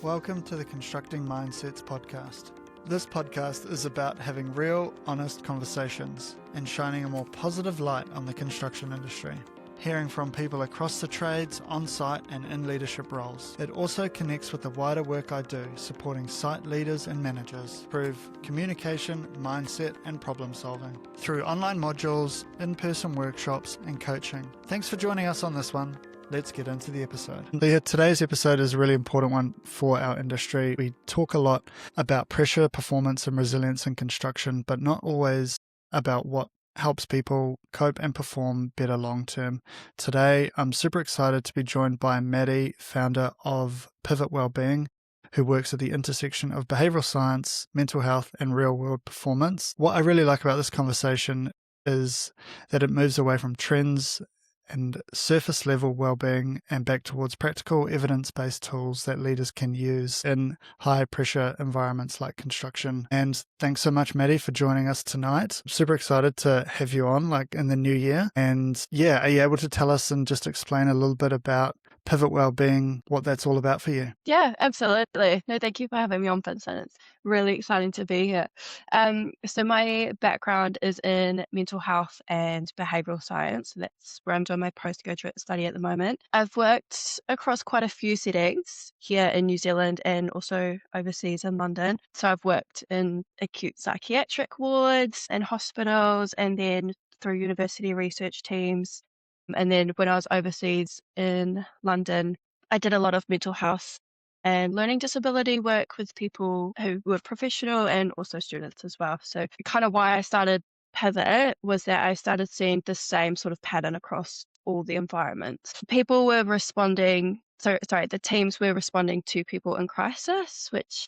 Welcome to the Constructing Mindsets podcast. This podcast is about having real, honest conversations and shining a more positive light on the construction industry. Hearing from people across the trades, on-site and in leadership roles. It also connects with the wider work I do, supporting site leaders and managers, improve communication, mindset and problem solving through online modules, in-person workshops and coaching. Thanks for joining us on this one. Let's get into the episode. Today's episode is a really important one for our industry. We talk a lot about pressure, performance and resilience in construction, but not always about what helps people cope and perform better long term. Today, I'm super excited to be joined by Maddie, founder of Pivot Wellbeing, who works at the intersection of behavioral science, mental health, and real-world performance. What I really like about this conversation is that it moves away from trends and surface level well-being and back towards practical evidence-based tools that leaders can use in high pressure environments like construction. And thanks so much, Maddie, for joining us tonight. Super excited to have you on in the new year. And are you able to tell us and just explain a little bit about Pivot Wellbeing, what that's all about for you? Yeah, absolutely. No, thank you for having me on, Vincent. It's really exciting to be here. So my background is in mental health and behavioral science. That's where I'm doing my postgraduate study at the moment. I've worked across quite a few settings here in New Zealand and also overseas in London. So I've worked in acute psychiatric wards and hospitals, and then through university research teams. And then when I was overseas in London, I did a lot of mental health and learning disability work with people who were professional and also students as well. So kind of why I started Pivot was that I started seeing the same sort of pattern across all the environments. People were responding, the teams were responding to people in crisis, which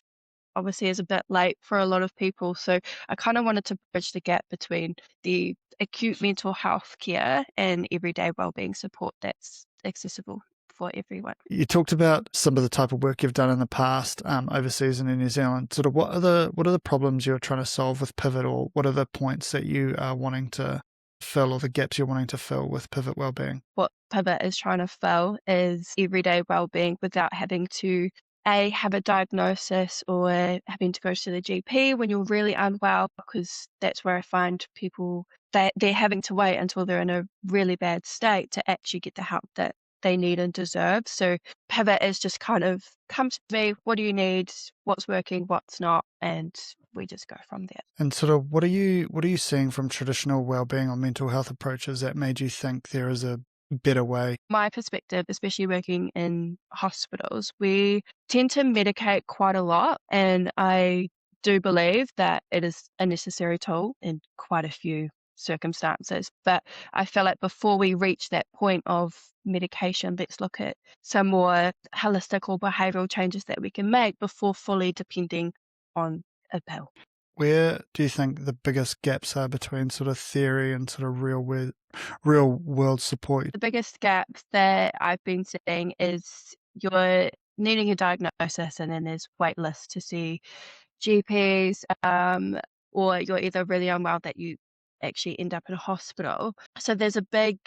obviously is a bit late for a lot of people. So I kind of wanted to bridge the gap between the acute mental health care and everyday wellbeing support that's accessible for everyone. You talked about some of the type of work you've done in the past overseas and in New Zealand. Sort of what are the problems you're trying to solve with Pivot, or what are the points that you are wanting to fill, or the gaps you're wanting to fill with Pivot Wellbeing? What Pivot is trying to fill is everyday wellbeing without having to have a diagnosis or having to go to the GP when you're really unwell, because that's where I find people that they're having to wait until they're in a really bad state to actually get the help that they need and deserve. So Pivot is just kind of, come to me, what do you need, what's working, what's not, and we just go from there. And sort of what are you seeing from traditional wellbeing or mental health approaches that made you think there is a better way? My perspective, especially working in hospitals, we tend to medicate quite a lot, and I do believe that it is a necessary tool in quite a few circumstances. But I feel like before we reach that point of medication, let's look at some more holistic or behavioral changes that we can make before fully depending on a pill. Where do you think the biggest gaps are between sort of theory and sort of real world support? The biggest gap that I've been seeing is you're needing a diagnosis and then there's wait lists to see GPs, or you're either really unwell that you actually end up in a hospital. So there's a big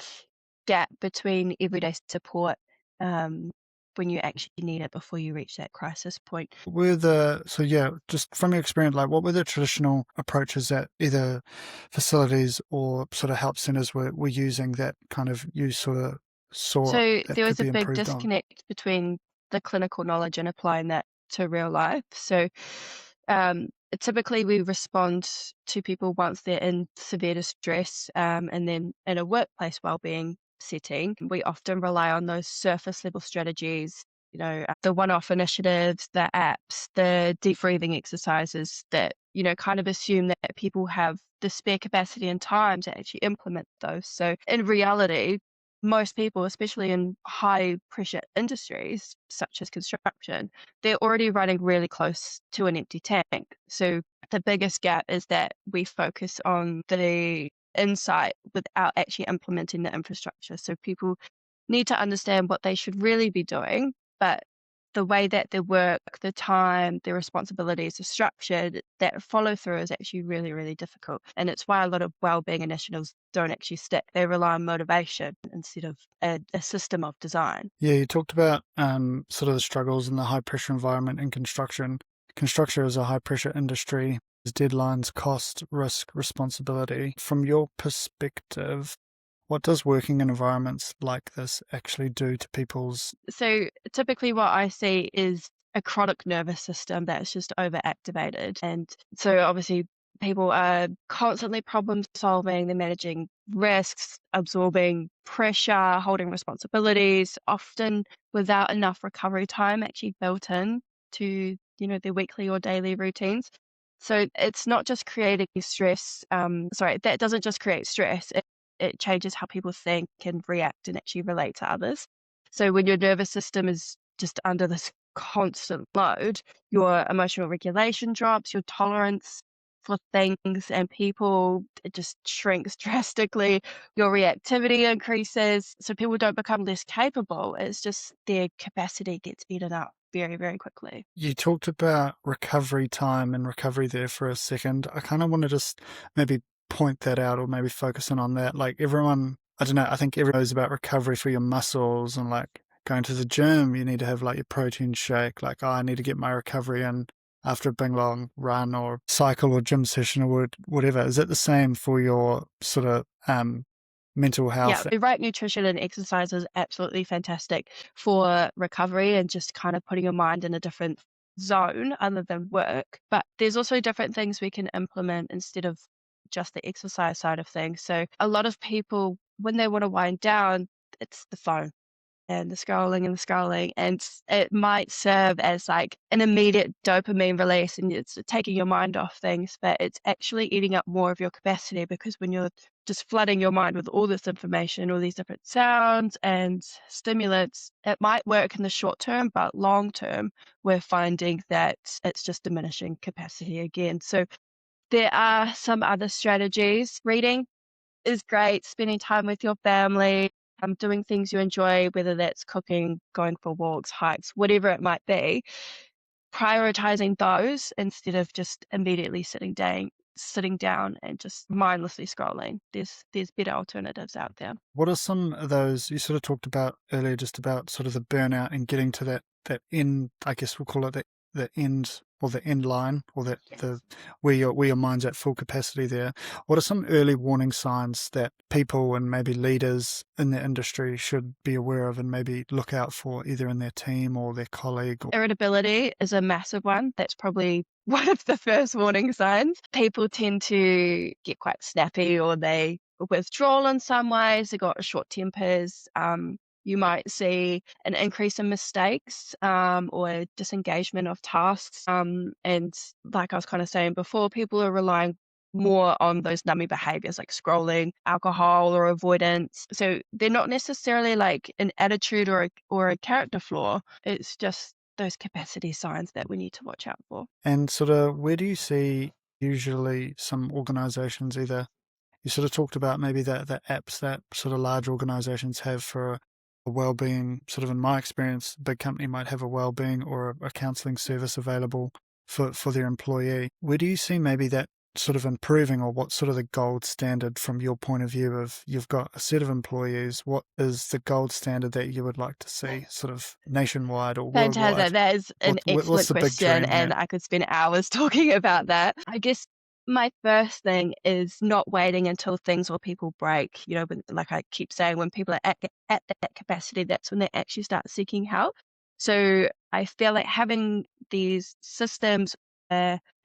gap between everyday support when you actually need it before you reach that crisis point. Just from your experience, what were the traditional approaches that either facilities or sort of help centers were using that kind of you sort of saw So that there could was a be big improved on? disconnect between the clinical knowledge and applying that to real life. So typically we respond to people once they're in severe distress, and then in a workplace wellbeing setting, we often rely on those surface level strategies, the one-off initiatives, the apps, the deep breathing exercises that, kind of assume that people have the spare capacity and time to actually implement those. So in reality, most people, especially in high pressure industries such as construction, they're already running really close to an empty tank. So the biggest gap is that we focus on the insight without actually implementing the infrastructure. So people need to understand what they should really be doing, but the way that their work, the time, their responsibilities are structured, that follow through is actually really, really difficult. And it's why a lot of wellbeing initiatives don't actually stick. They rely on motivation instead of a system of design. Yeah, you talked about sort of the struggles in the high pressure environment in construction. Construction is a high pressure industry. There's deadlines, cost, risk, responsibility. From your perspective, what does working in environments like this actually do to people's... So typically what I see is a chronic nervous system that's just overactivated. And so obviously people are constantly problem solving, they're managing risks, absorbing pressure, holding responsibilities, often without enough recovery time actually built in to, their weekly or daily routines. So it's not just creating stress. That doesn't just create stress. It changes how people think and react and actually relate to others. So when your nervous system is just under this constant load, your emotional regulation drops, your tolerance for things and people, it just shrinks drastically. Your reactivity increases. So people don't become less capable. It's just their capacity gets eaten up very, very quickly. You talked about recovery time and recovery there for a second. I kind of want to just maybe point that out or maybe focus in on that. Like everyone, I don't know, I think everyone knows about recovery for your muscles and like going to the gym, you need to have like your protein shake. Like, oh, I need to get my recovery in after a big long run or cycle or gym session or whatever. Is that the same for your sort of mental Yeah, health? the right nutrition and exercise is absolutely fantastic for recovery and just kind of putting your mind in a different zone other than work. But there's also different things we can implement instead of just the exercise side of things. So a lot of people, when they want to wind down, it's the phone and the scrolling, and it might serve as like an immediate dopamine release and it's taking your mind off things, but it's actually eating up more of your capacity because when you're just flooding your mind with all this information, all these different sounds and stimulants, it might work in the short term, but long term, we're finding that it's just diminishing capacity again. So there are some other strategies. Reading is great, spending time with your family, doing things you enjoy, whether that's cooking, going for walks, hikes, whatever it might be, prioritizing those instead of just immediately sitting down and just mindlessly scrolling. There's better alternatives out there. What are some of those you sort of talked about earlier, just about sort of the burnout and getting to that end, I guess we'll call it the end or the end line, or that the Yes. where your mind's at full capacity there. What are some early warning signs that people and maybe leaders in the industry should be aware of and maybe look out for either in their team or their colleague? Irritability is a massive one. That's probably one of the first warning signs. People tend to get quite snappy or they withdrawal in some ways. They got short tempers. You might see an increase in mistakes or disengagement of tasks. And like I was kind of saying before, people are relying more on those numbing behaviors like scrolling, alcohol, or avoidance. So they're not necessarily like an attitude or a character flaw. It's just those capacity signs that we need to watch out for. And sort of where do you see usually some organizations either... You sort of talked about maybe the apps that sort of large organizations have for a well-being, sort of in my experience, a big company might have a well-being or a counseling service available for their employee. Where do you see maybe that sort of improving, or what's sort of the gold standard from your point of view of you've got a set of employees? What is the gold standard that you would like to see sort of nationwide or worldwide? Fantastic. That is an What's excellent the big question, dream there? and I could spend hours talking about that. I guess my first thing is not waiting until things or people break. Like I keep saying, when people are at that capacity, that's when they actually start seeking help. So I feel like having these systems,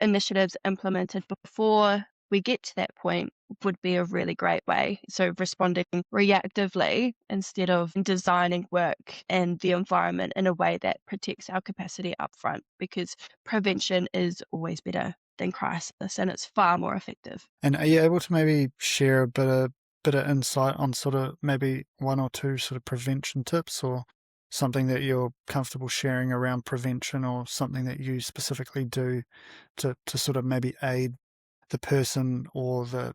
initiatives implemented before we get to that point would be a really great way. So responding reactively instead of designing work and the environment in a way that protects our capacity upfront, because prevention is always better than crisis and it's far more effective. And are you able to maybe share a bit of insight on sort of maybe one or two sort of prevention tips, or something that you're comfortable sharing around prevention, or something that you specifically do to sort of maybe aid the person or the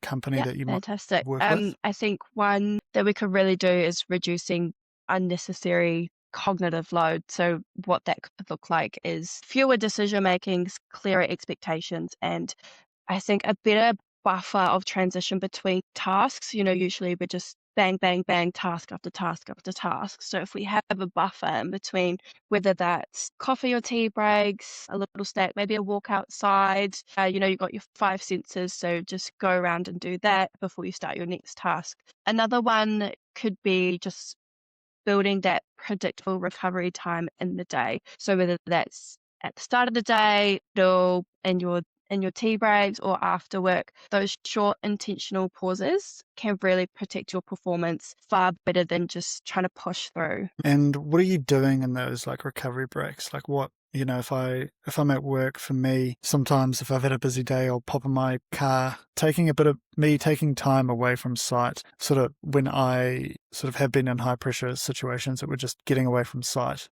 company Yeah, that you might fantastic. work with? I think one that we could really do is reducing unnecessary cognitive load. So what that could look like is fewer decision makings, clearer expectations, and I think a better buffer of transition between tasks. Usually we're just bang, bang, bang, task after task after task. So if we have a buffer in between, whether that's coffee or tea breaks, a little snack, maybe a walk outside, you've got your five senses. So just go around and do that before you start your next task. Another one could be just building that predictable recovery time in the day. So whether that's at the start of the day, or in your tea breaks or after work, those short intentional pauses can really protect your performance far better than just trying to push through. And what are you doing in those like recovery breaks? Like what, if I'm at work, for me, sometimes if I've had a busy day, I'll pop in my car, taking time away from site, sort of when I sort of have been in high pressure situations that were just getting away from site,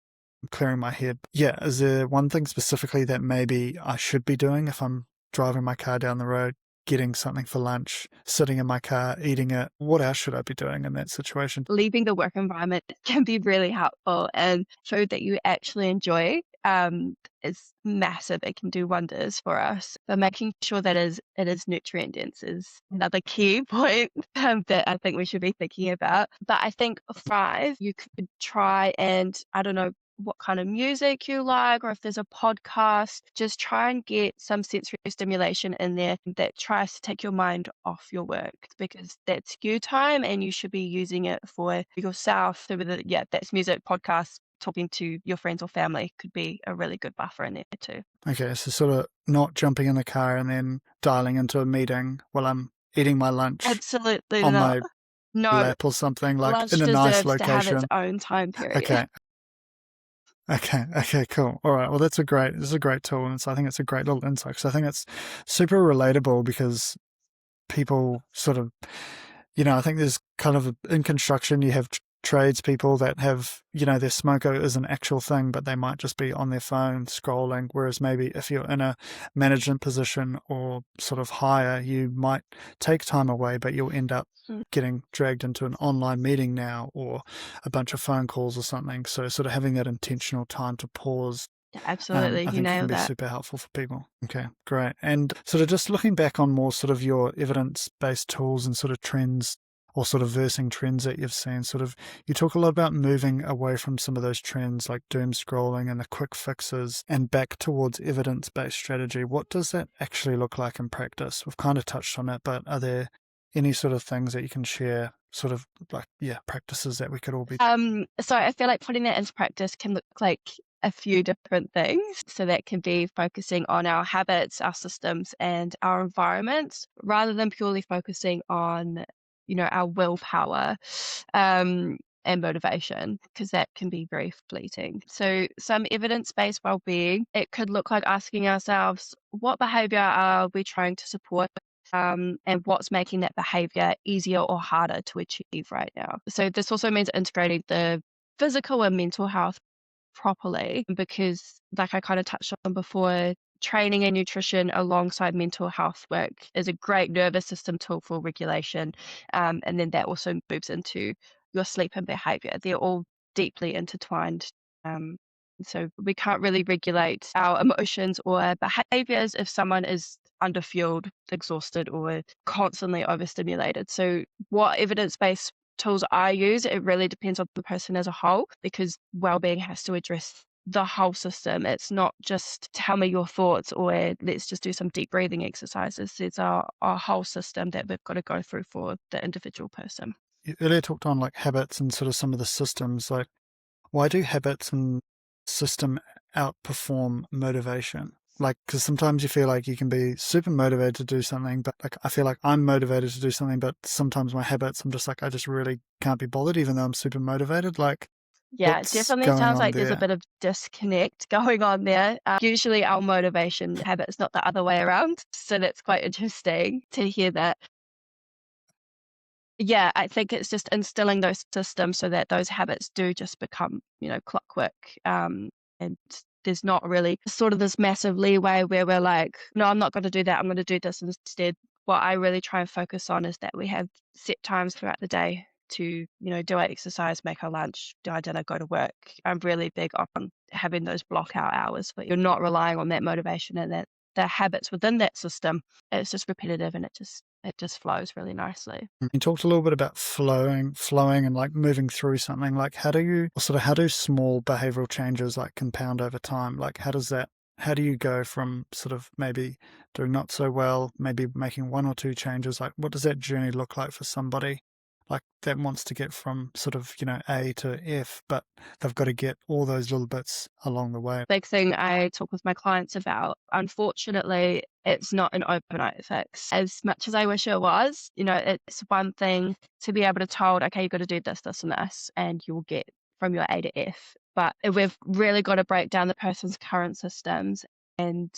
clearing my head. Yeah, is there one thing specifically that maybe I should be doing if I'm driving my car down the road, getting something for lunch, sitting in my car, eating it? What else should I be doing in that situation? Leaving the work environment can be really helpful, and food that you actually enjoy is massive. It can do wonders for us. But making sure that it is nutrient dense is another key point that I think we should be thinking about. But I think five, you could try, and I don't know what kind of music you like, or if there's a podcast, just try and get some sensory stimulation in there that tries to take your mind off your work, because that's you time and you should be using it for yourself. So whether, that's music, podcasts, talking to your friends or family could be a really good buffer in there too. Okay, so sort of not jumping in the car and then dialing into a meeting while I'm eating my lunch Absolutely on not. my No, lap or something, like lunch in a nice deserves to have its location. own time period. Okay, cool. All right. Well, this is a great tool, and I think it's a great little insight. So I think it's super relatable because people sort of, I think there's kind of in construction, you have tradespeople that have, their smoko is an actual thing, but they might just be on their phone scrolling. Whereas maybe if you're in a management position or sort of higher, you might take time away, but you'll end up getting dragged into an online meeting now or a bunch of phone calls or something. So sort of having that intentional time to pause, Absolutely, I you think it can nailed be that. super helpful for people. Okay, great. And sort of just looking back on more sort of your evidence-based tools and sort of trends or sort of versing trends that you've seen, sort of you talk a lot about moving away from some of those trends like doom scrolling and the quick fixes and back towards evidence-based strategy. What does that actually look like in practice? We've kind of touched on it, but are there any sort of things that you can share, sort of like, practices that we could all be So I feel like putting that into practice can look like a few different things. So that can be focusing on our habits, our systems, and our environments, rather than purely focusing on, our willpower and motivation, because that can be very fleeting. So some evidence-based well-being, it could look like asking ourselves, what behavior are we trying to support? And what's making that behavior easier or harder to achieve right now. So this also means integrating the physical and mental health properly, because like I kind of touched on before, training and nutrition alongside mental health work is a great nervous system tool for regulation. And then that also moves into your sleep and behavior. They're all deeply intertwined. Um, so we can't really regulate our emotions or behaviors if someone is underfueled, exhausted, or constantly overstimulated. So what evidence-based tools I use, it really depends on the person as a whole, because well-being has to address the whole system. It's not just tell me your thoughts or let's just do some deep breathing exercises. It's a whole system that we've got to go through for the individual person. You earlier talked on like habits and sort of some of the systems. Like, why do habits and system outperform motivation? Like, because sometimes you feel like you can be super motivated to do something, but like I feel like I'm motivated to do something, but sometimes my habits, I'm just like, I just really can't be bothered, even though I'm super motivated. Like, Yeah, it what's definitely going sounds on like there's a there? bit of disconnect going on there. Usually our motivation habit is not the other way around. So that's quite interesting to hear that. Yeah, I think it's just instilling those systems so that those habits do just become, clockwork. And there's not really sort of this massive leeway where we're like, no, I'm not going to do that. I'm going to do this instead. What I really try and focus on is that we have set times throughout the day to, do I exercise, make her lunch, do I dinner, go to work. I'm really big on having those block out hours, but you're not relying on that motivation and that the habits within that system. It's just repetitive and it just flows really nicely. You talked a little bit about flowing and like moving through something. Like how do small behavioral changes like compound over time? Like how do you go from sort of maybe doing not so well, maybe making one or two changes? Like what does that journey look like for somebody like that wants to get from sort of, A to F, but they've got to get all those little bits along the way? Big thing I talk with my clients about, unfortunately, it's not an overnight fix. As much as I wish it was, it's one thing to be able to told, okay, you've got to do this, this, and this, and you'll get from your A to F. But we've really got to break down the person's current systems and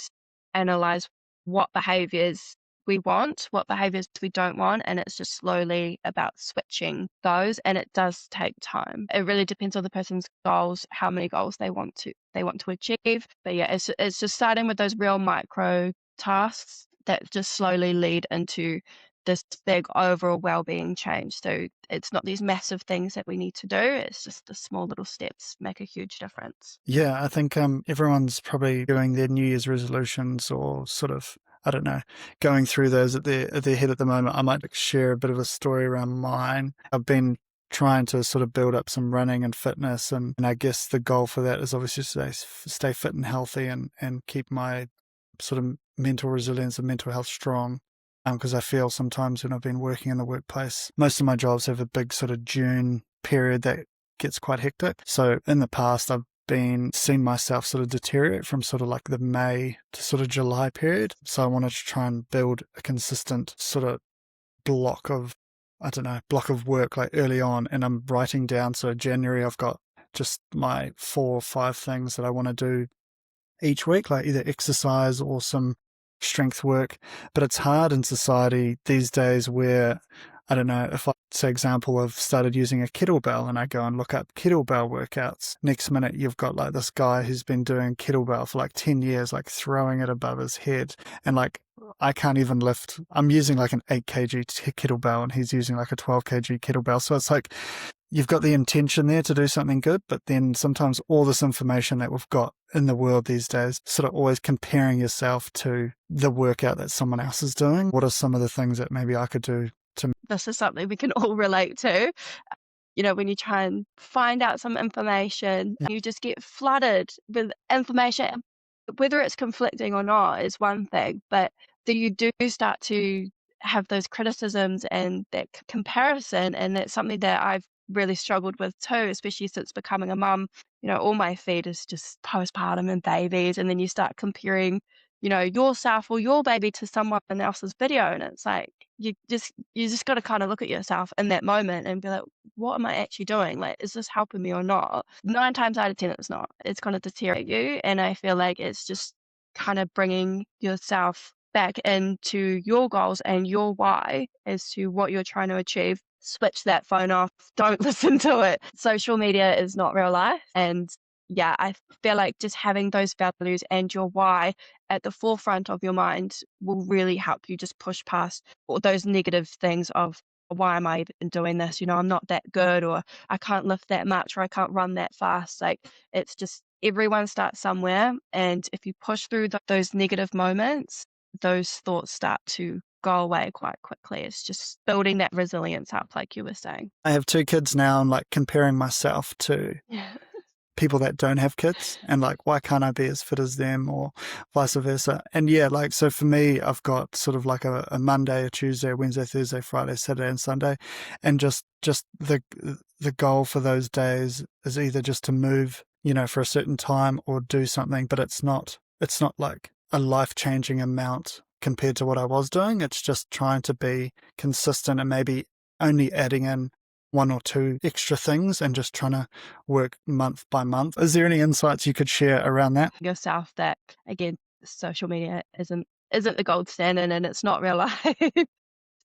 analyze what behaviors we want, what behaviors we don't want, and it's just slowly about switching those, and it does take time. It really depends on the person's goals, how many goals they want to achieve. But yeah, it's just starting with those real micro tasks that just slowly lead into this big overall well-being change. So it's not these massive things that we need to do, it's just the small little steps make a huge difference. Yeah, I think everyone's probably doing their New Year's resolutions or sort of, I don't know, going through those at their head at the moment. I might share a bit of a story around mine. I've been trying to sort of build up some running and fitness, and I guess the goal for that is obviously to stay fit and healthy and keep my sort of mental resilience and mental health strong. Because I feel sometimes when I've been working in the workplace, most of my jobs have a big sort of June period that gets quite hectic. So in the past, I've seen myself sort of deteriorate from sort of like the May to sort of July period. So I wanted to try and build a consistent sort of block of work like early on, and I'm writing down. So January, I've got just my 4 or 5 things that I want to do each week, like either exercise or some strength work. But it's hard in society these days where, I don't know, if I say example, I've started using a kettlebell and I go and look up kettlebell workouts. Next minute, you've got like this guy who's been doing kettlebell for like 10 years, like throwing it above his head. And like, I can't even lift. I'm using like an 8 kg kettlebell and he's using like a 12 kg kettlebell. So it's like, you've got the intention there to do something good, but then sometimes all this information that we've got in the world these days, sort of always comparing yourself to the workout that someone else is doing. What are some of the things that maybe I could do? This is something we can all relate to. When you try and find out some information, you just get flooded with information. Whether it's conflicting or not is one thing, but then you do start to have those criticisms and that comparison, and that's something that I've really struggled with too, especially since becoming a mum. All my feed is just postpartum and babies, and then you start comparing, yourself or your baby to someone else's video, and it's like you just got to kind of look at yourself in that moment and be like, what am I actually doing? Like, is this helping me or not? 9 times out of 10, it's not. It's going to deteriorate you, and I feel like it's just kind of bringing yourself back into your goals and your why as to what you're trying to achieve. Switch that phone off. Don't listen to it. Social media is not real life. And yeah, I feel like just having those values and your why at the forefront of your mind will really help you just push past all those negative things of, why am I even doing this? I'm not that good, or I can't lift that much, or I can't run that fast. Like, it's just everyone starts somewhere. And if you push through those negative moments, those thoughts start to go away quite quickly. It's just building that resilience up, like you were saying. I have 2 kids now. I'm like comparing myself to people that don't have kids, and like, why can't I be as fit as them, or vice versa? And yeah, like, so for me, I've got sort of like a Monday, a Tuesday, a Wednesday, Thursday, Friday, Saturday, and Sunday. And just the goal for those days is either just to move, for a certain time, or do something, but it's not like a life-changing amount compared to what I was doing. It's just trying to be consistent and maybe only adding in 1 or 2 extra things and just trying to work month by month. Is there any insights you could share around that? Yourself that, again, social media isn't the gold standard and it's not real life.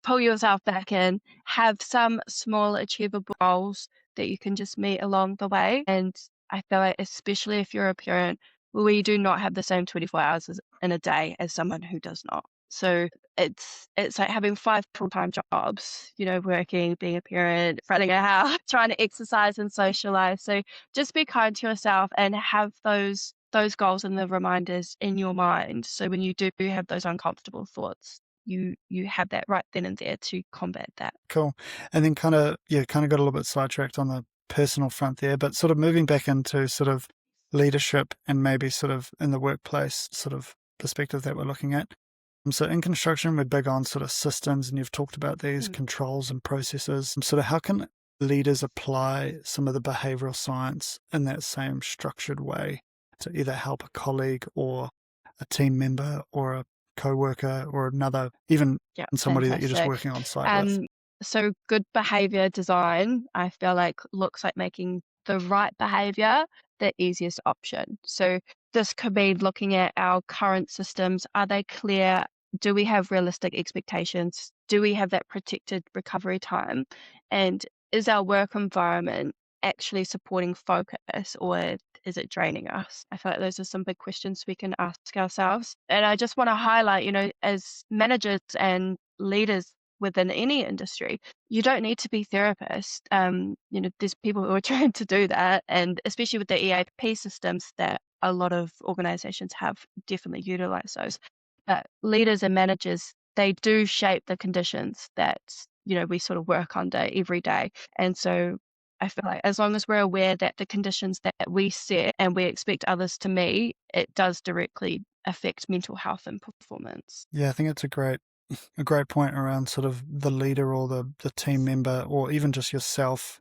Pull yourself back in, have some small achievable goals that you can just meet along the way. And I feel like, especially if you're a parent, we do not have the same 24 hours in a day as someone who does not. So it's like having 5 full-time jobs, working, being a parent, running a house, trying to exercise and socialize. So just be kind to yourself and have those goals and the reminders in your mind. So when you do have those uncomfortable thoughts, you have that right then and there to combat that. Cool. And then kind of got a little bit sidetracked on the personal front there, but sort of moving back into sort of leadership and maybe sort of in the workplace sort of perspective that we're looking at. So in construction, we're big on sort of systems, and you've talked about these controls and processes. Sort of how can leaders apply some of the behavioral science in that same structured way to either help a colleague or a team member or a co-worker or another, even Yeah, somebody that you're just fantastic. working on site with? So good behavior design, I feel like, looks like making the right behavior the easiest option. So this could be looking at our current systems. Are they clear? Do we have realistic expectations? Do we have that protected recovery time? And is our work environment actually supporting focus, or is it draining us? I feel like those are some big questions we can ask ourselves. And I just want to highlight, as managers and leaders within any industry, you don't need to be therapists. There's people who are trying to do that, and especially with the EAP systems that a lot of organizations have definitely utilized those. But leaders and managers, they do shape the conditions that, we sort of work under every day. And so I feel like as long as we're aware that the conditions that we set and we expect others to meet, it does directly affect mental health and performance. Yeah, I think it's a great point around sort of the leader or the team member or even just yourself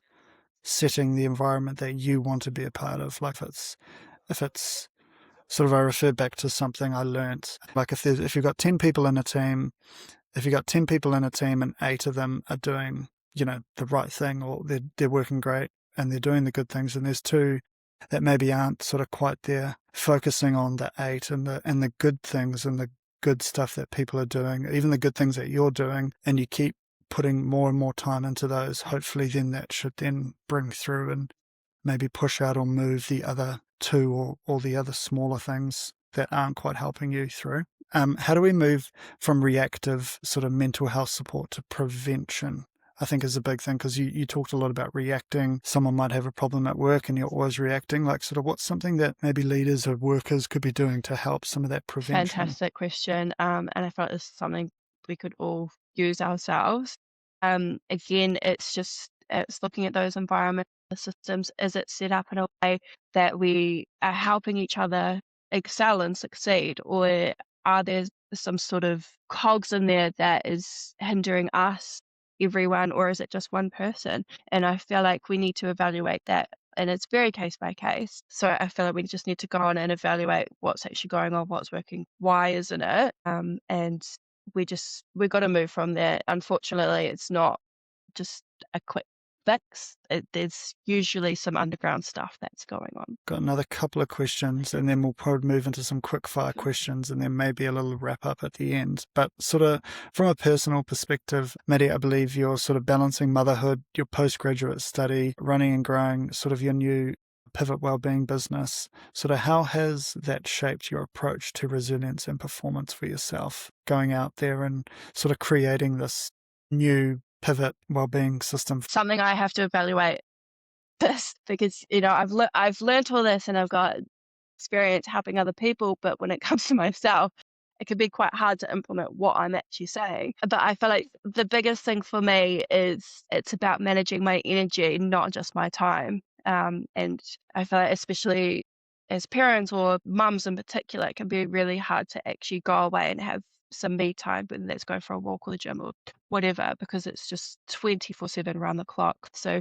setting the environment that you want to be a part of. Like if it's sort of, I refer back to something I learnt. Like if you've got 10 people in a team, and 8 of them are doing, the right thing, or they're working great and they're doing the good things, and there's 2 that maybe aren't sort of quite there, focusing on the 8 and the good things and the good stuff that people are doing, even the good things that you're doing, and you keep putting more and more time into those, hopefully then that should then bring through and maybe push out or move the other 2 or the other smaller things that aren't quite helping you through. How do we move from reactive sort of mental health support to prevention? I think is a big thing, because you talked a lot about reacting. Someone might have a problem at work and you're always reacting. Like, sort of what's something that maybe leaders or workers could be doing to help some of that prevention? Fantastic question. And I felt this is something we could all use ourselves. Again, it's looking at those environmental systems. Is it set up in a way that we are helping each other excel and succeed, or are there some sort of cogs in there that is hindering us, everyone, or is it just one person? And I feel like we need to evaluate that, and it's very case by case. So I feel like we just need to go on and evaluate what's actually going on, what's working, why isn't it? And we got to move from there. Unfortunately, it's not just a quick fix. There's usually some underground stuff that's going on. Got another couple of questions, and then we'll probably move into some quick fire questions, and then maybe a little wrap up at the end. But sort of from a personal perspective, Maddie, I believe you're sort of balancing motherhood, your postgraduate study, running and growing sort of your new Pivot Wellbeing business. Sort of how has that shaped your approach to resilience and performance for yourself, going out there and sort of creating this new Pivot Wellbeing system? Something I have to evaluate this, because I've learned all this and I've got experience helping other people, but when it comes to myself, it can be quite hard to implement what I'm actually saying. But I feel like the biggest thing for me is it's about managing my energy, not just my time. And I feel like, especially as parents or mums in particular, it can be really hard to actually go away and have some me time, whether that's going for a walk or the gym or whatever, because it's just 24/7 around the clock. So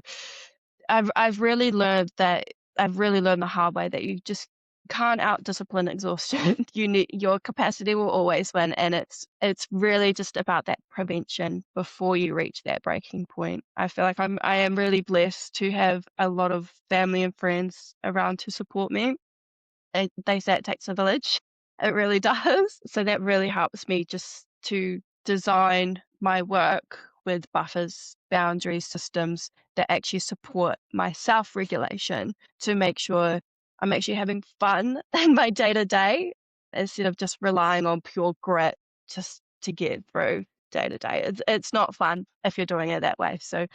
I've really learned the hard way that you just can't out discipline exhaustion. Your capacity will always win, and it's really just about that prevention before you reach that breaking point. I feel like I am really blessed to have a lot of family and friends around to support me. They say it takes a village. It really does. So that really helps me just to design my work with buffers, boundaries, systems that actually support my self-regulation, to make sure I'm actually having fun in my day-to-day, instead of just relying on pure grit just to get through day to day. It's not fun if you're doing it that way. So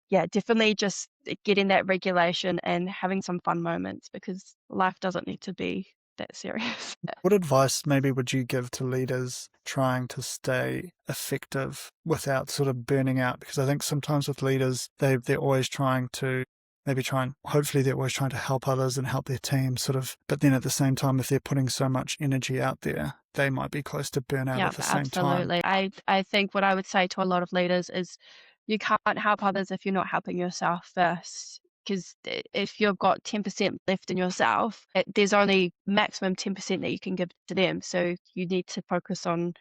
yeah, definitely just getting that regulation and having some fun moments, because life doesn't need to be that serious. What advice maybe would you give to leaders trying to stay effective without sort of burning out? Because I think sometimes with leaders, they're always trying to hopefully they're always trying to help others and help their team sort of, but then at the same time, if they're putting so much energy out there, they might be close to burnout Yeah, at the same time. absolutely. I think what I would say to a lot of leaders is you can't help others if you're not helping yourself first. Because if you've got 10% left in yourself, there's only maximum 10% that you can give to them. So you need to focus on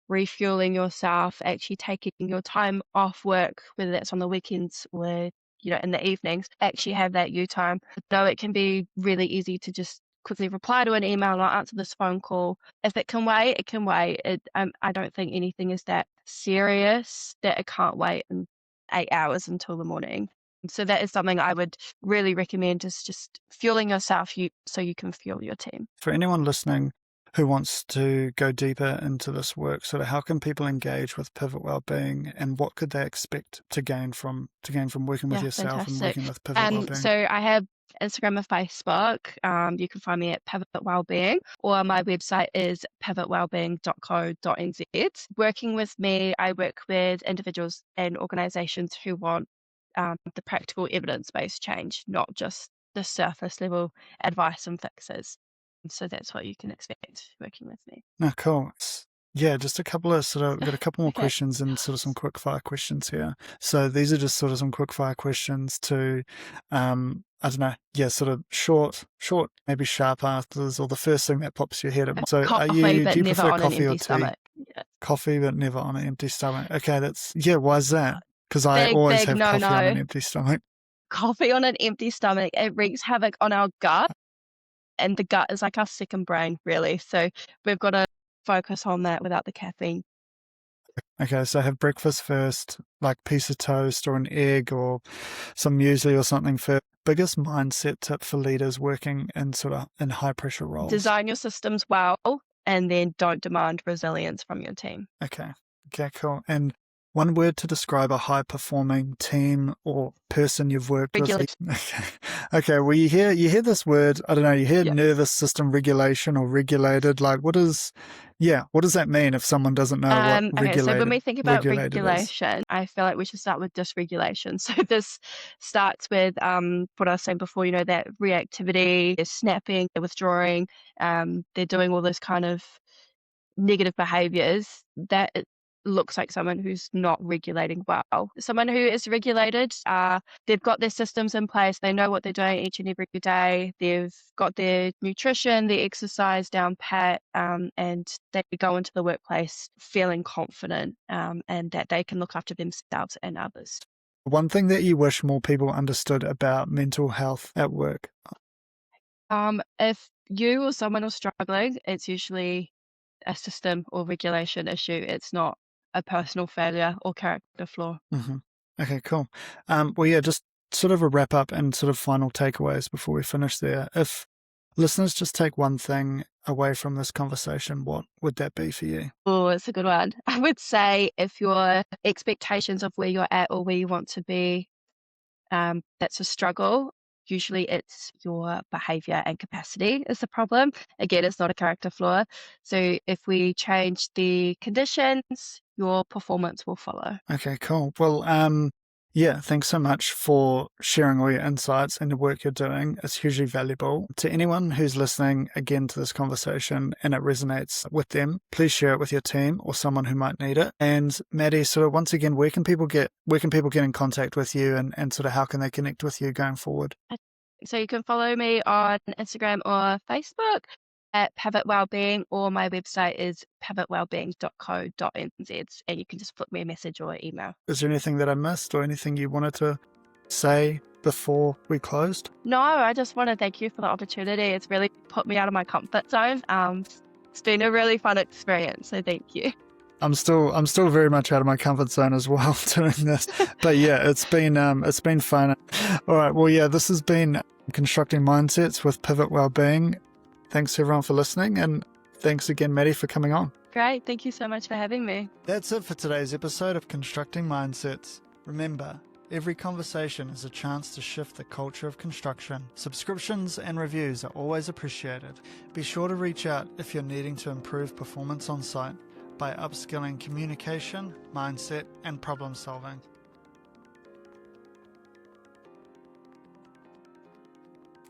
refueling yourself, actually taking your time off work, whether that's on the weekends or in the evenings, actually have that you time. Though it can be really easy to just quickly reply to an email or answer this phone call. If it can wait, it can wait. I don't think anything is that serious that it can't wait in 8 hours until the morning. So that is something I would really recommend, is just fueling yourself so you can fuel your team. For anyone listening who wants to go deeper into this work, sort of how can people engage with Pivot Wellbeing, and what could they expect to gain from working with yourself and working with Pivot Wellbeing? So I have Instagram and Facebook. You can find me at Pivot Wellbeing, or my website is pivotwellbeing.co.nz. Working with me, I work with individuals and organisations who want the practical evidence-based change, not just the surface level advice and fixes. So that's what you can expect working with me. No, cool. Yeah, just we've got a couple more Okay. questions and sort of some quick fire questions here. So these are just sort of some quick fire questions to, I don't know, sort of short, maybe sharp answers, or the first thing that pops your head. So Coffee, but do you never prefer on an coffee or empty tea? stomach. Yeah. Coffee, but never on an empty stomach. Okay, why is that? Because I always have coffee on an empty stomach. Coffee on an empty stomach, it wreaks havoc on our gut, and the gut is like our second brain, really. So we've got to focus on that without the caffeine. Okay, so have breakfast first, like piece of toast or an egg or some muesli or something first. Biggest mindset tip for leaders working in high pressure roles? Design your systems well, and then don't demand resilience from your team. Okay, cool. And one word to describe a high performing team or person you've worked with. Okay. Well, you hear this word, I don't know, you hear nervous system regulation or regulated. Like what does that mean if someone doesn't know what regulated? So when we think about regulation, I feel like we should start with dysregulation. So this starts with what I was saying before, that reactivity, they're snapping, they're withdrawing, they're doing all this kind of negative behaviors. That looks like someone who's not regulating well. Someone who is regulated, they've got their systems in place. They know what they're doing each and every day. They've got their nutrition, their exercise down pat, and they go into the workplace feeling confident, and that they can look after themselves and others. One thing that you wish more people understood about mental health at work? If you or someone is struggling, it's usually a system or regulation issue. It's not a personal failure or character flaw. Mm-hmm. Okay, cool. Just sort of a wrap up and sort of final takeaways before we finish there. If listeners just take one thing away from this conversation, what would that be for you? Oh, it's a good one. I would say if your expectations of where you're at or where you want to be, that's a struggle. Usually it's your behavior and capacity is the problem. Again, it's not a character flaw. So if we change the conditions, your performance will follow. Okay, cool. Well, thanks so much for sharing all your insights and the work you're doing. It's hugely valuable. To anyone who's listening again to this conversation and it resonates with them, please share it with your team or someone who might need it. And Maddie, sort of once again, where can people get in contact with you, and sort of how can they connect with you going forward? So you can follow me on Instagram or Facebook at Pivot Wellbeing, or my website is pivotwellbeing.co.nz, and you can just flip me a message or email. Is there anything that I missed or anything you wanted to say before we closed? No, I just want to thank you for the opportunity. It's really put me out of my comfort zone. It's been a really fun experience, so thank you. I'm still very much out of my comfort zone as well doing this, but it's been fun. All right, well, this has been Constructing Mindsets with Pivot Wellbeing. Thanks everyone for listening, and Thanks again, Maddie, for coming on. Great. Thank you so much for having me. That's it for today's episode of Constructing Mindsets. Remember, every conversation is a chance to shift the culture of construction. Subscriptions and reviews are always appreciated. Be sure to reach out if you're needing to improve performance on site by upskilling communication, mindset, and problem solving.